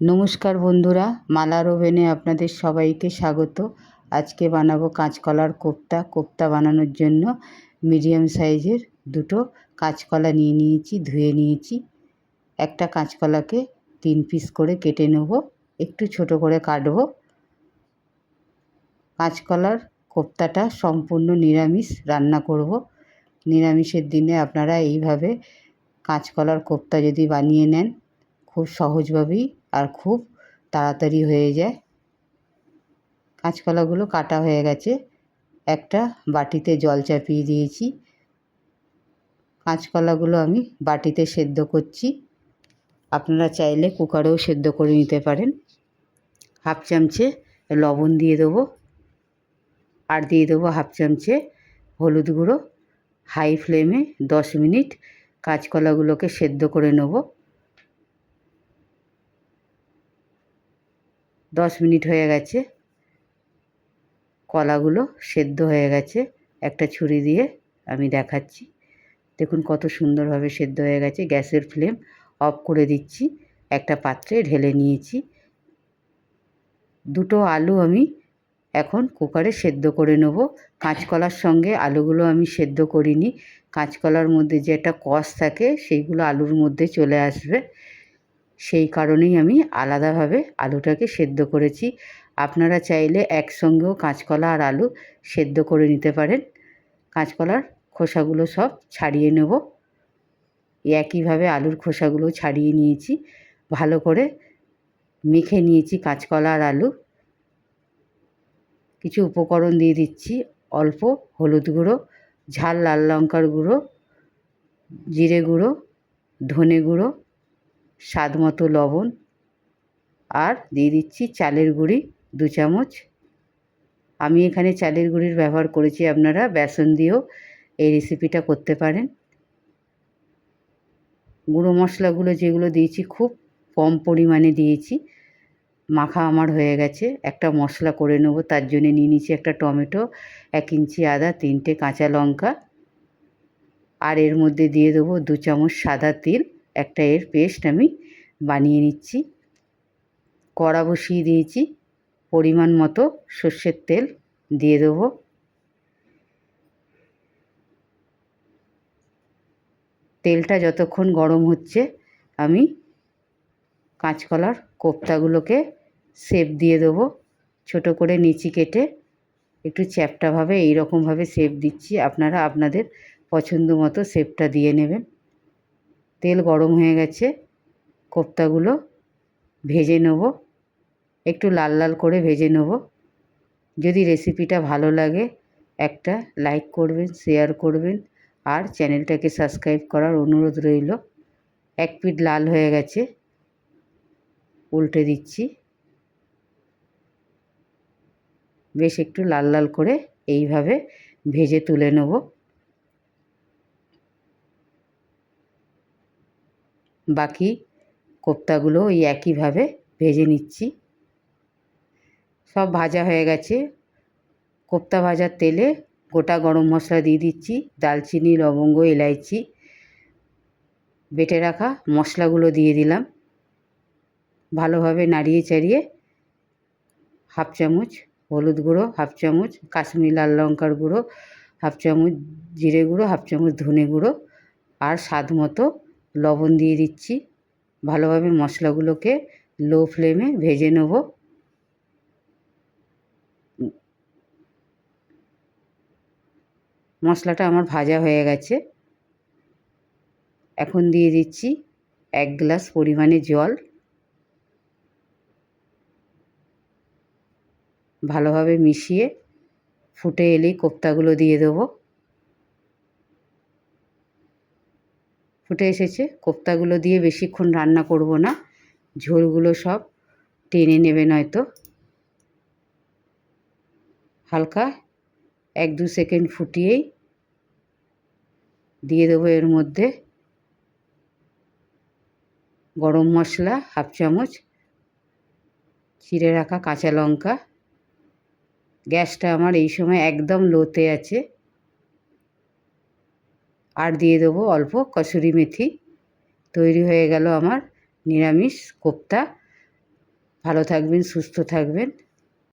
নমস্কার বন্ধুরা, মালার ওভেনে আপনাদের সবাইকে স্বাগত। আজকে বানাবো কাঁচকলার কোপ্তা। কোপ্তা বানানোর জন্য মিডিয়াম সাইজের দুটো কাঁচকলা নিয়ে নিয়েছি, ধুয়ে নিয়েছি। একটা কাঁচকলাকে 3 পিস করে কেটে নেব, একটু ছোট করে কাটবো। কাঁচকলার কোপ্তাটা সম্পূর্ণ নিরামিষ রান্না করব। নিরামিষের দিনে আপনারা এইভাবে কাঁচকলার কোপ্তা যদি বানিয়ে নেন, খুব সহজভাবেই আর খুব তাড়াতাড়ি হয়ে যায়। কাঁচকলাগুলো কাটা হয়ে গেছে, একটা বাটিতে জল চাপিয়ে দিয়েছি। কাঁচকলাগুলো আমি বাটিতে সেদ্ধ করছি, আপনারা চাইলে কুকারেও সেদ্ধ করে নিতে পারেন। হাফ চামচে লবণ দিয়ে দেবো, আর দিয়ে দেবো হাফ চামচে হলুদ গুঁড়ো। হাই ফ্লেমে 10 মিনিট কাঁচকলাগুলোকে সেদ্ধ করে নেব। 10 মিনিট হয়ে গেছে, কলাগুলো সেদ্ধ হয়ে গেছে। একটা ছুরি দিয়ে আমি দেখাচ্ছি, দেখুন কত সুন্দরভাবে সেদ্ধ হয়ে গেছে। গ্যাসের ফ্লেম অফ করে দিচ্ছি, একটা পাত্রে ঢেলে নিয়েছি। দুটো আলু আমি এখন কুকারে সেদ্ধ করে নেব। কাঁচকলার সঙ্গে আলুগুলো আমি সেদ্ধ করিনি, কাঁচকলার মধ্যে যে একটা কষ থাকে সেইগুলো আলুর মধ্যে চলে আসবে, সেই কারণেই আমি আলাদাভাবে আলুটাকে সেদ্ধ করেছি। আপনারা চাইলে একসঙ্গেও কাঁচকলা আর আলু সেদ্ধ করে নিতে পারেন। কাঁচকলার খোসাগুলো সব ছাড়িয়ে নেব। একইভাবে আলুর খোসাগুলো ছাড়িয়ে নিয়েছি, ভালো করে মেখে নিয়েছি কাঁচকলা আর আলু। কিছু উপকরণ দিয়ে দিচ্ছি, অল্প হলুদ গুঁড়ো, ঝাল লাল লঙ্কার গুঁড়ো, জিরে গুঁড়ো, ধনে গুঁড়ো, স্বাদ মতো লবণ, আর দিয়ে দিচ্ছি চালের গুঁড়ি 2 চামচ। আমি এখানে চালের গুঁড়ির ব্যবহার করেছি, আপনারা বেসন দিয়েও এই রেসিপিটা করতে পারেন। গুঁড়ো মশলাগুলো যেগুলো দিয়েছি খুব কম পরিমাণে দিয়েছি। মাখা আমার হয়ে গেছে, একটা মশলা করে নেব। তার জন্য নিয়ে নিয়েছি একটা টমেটো, 1 ইঞ্চি আদা, 3টে কাঁচা লঙ্কা, আর এর মধ্যে দিয়ে দেবো 2 চামচ সাদা তিল। একটা এর পেস্ট আমি বানিয়ে নিচ্ছি। কড়া বসিয়ে দিয়েছি, পরিমাণ মতো সর্ষের তেল দিয়ে দেবো। তেলটা যতক্ষণ গরম হচ্ছে আমি কাঁচকলার কোপ্তাগুলোকে শেপ দিয়ে দেবো। ছোট করে নিচি কেটে একটু চ্যাপ্টাভাবে এইরকমভাবে শেপ দিচ্ছি, আপনারা আপনাদের পছন্দ মতো শেপটা দিয়ে নেবেন। তেল গরম হয়ে গেছে, কোপ্তাগুলো ভেজে নেব, একটু লাল লাল করে ভেজে নেব। যদি রেসিপিটা ভালো লাগে একটা লাইক করবেন, শেয়ার করবেন, আর চ্যানেলটাকে সাবস্ক্রাইব করার অনুরোধ রইল। এক পিঠ লাল হয়ে গেছে, উল্টে দিচ্ছি। বেশ একটু লাল লাল করে এইভাবে ভেজে তুলে নেব। বাকি কোপ্তাগুলো ওই একইভাবে ভেজে নিচ্ছি। সব ভাজা হয়ে গেছে। কোপ্তা ভাজার তেলে গোটা গরম মশলা দিয়ে দিচ্ছি, দালচিনি, লবঙ্গ, এলাইচি, বেটে রাখা মশলাগুলো দিয়ে দিলাম। ভালোভাবে নাড়িয়ে চাড়িয়ে হাফ চামচ হলুদ গুঁড়ো, হাফ চামচ কাশ্মীরি লাল লঙ্কার গুঁড়ো, হাফ চামচ জিরে গুঁড়ো, হাফ চামচ ধনে গুঁড়ো, আর স্বাদ মতো লবণ দিয়ে দিচ্ছি। ভালোভাবে মশলাগুলোকে লো ফ্লেমে ভেজে নেব। মশলাটা আমার ভাজা হয়ে গেছে, এখন দিয়ে দিচ্ছি 1 গ্লাস পরিমাণে জল। ভালোভাবে মিশিয়ে ফুটে এলেই কোপ্তাগুলো দিয়ে দেবো। ফুটে এসেছে, কোপ্তাগুলো দিয়ে বেশিক্ষণ রান্না করব না, ঝোলগুলো সব টেনে নেবে নয়তো। হালকা 1-2 সেকেন্ড ফুটিয়েই দিয়ে দেবো এর মধ্যে গরম মশলা হাফ চামচ, চিড়ে রাখা কাঁচা লঙ্কা। গ্যাসটা আমার এই সময় একদম লোতে আছে। আর দিয়ে দেবো অল্প কসুরি মেথি। তৈরি হয়ে গেল আমার নিরামিষ কোপ্তা। ভালো থাকবেন, সুস্থ থাকবেন।